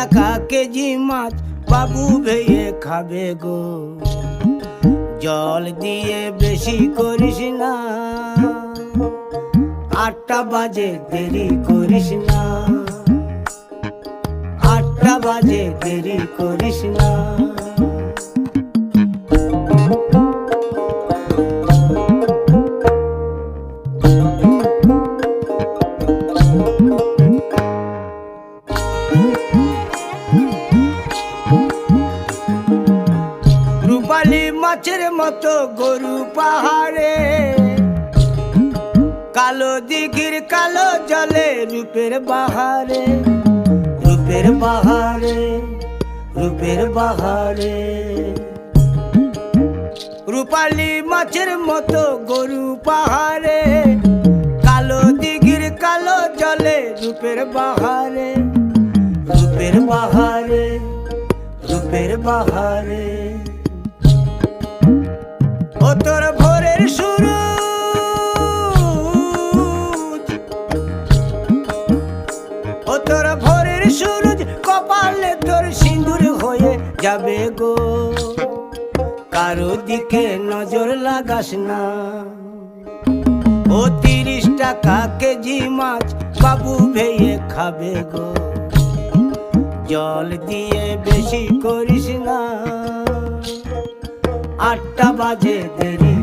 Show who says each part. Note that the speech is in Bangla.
Speaker 1: টাকা কেজি মাছ বাবু ভেয়ে খাবে গো। জল দিয়ে বেশি করিস না, 8টা বাজে দেরি করিস না, 8টা বাজে দেরি করিস না। রূপালী মাছের মতো গরু পাহাড়ে, কালো দিঘির কালো জলে রূপের বাহারে, রূপের বাহারে, রূপের বাহারে। রূপালী মাছের মতো গরু পাহাড়ে, কালো দিঘির কালো জলে রূপের বাহারে, রূপের বাহারে, রূপের বাহারে। ও তোর ভোরের সূরজ, ও তোর ভোরের সূরজ কপালে তোর সিঁদুর হয়ে যাবে গো। কারো দিকে নজর লাগাস না, ও 30 টাকা কেজি মাছ বাবু ভেয়ে খাবে গো। জল দিয়ে বেশি করিস না, 8টা বাজে দেরি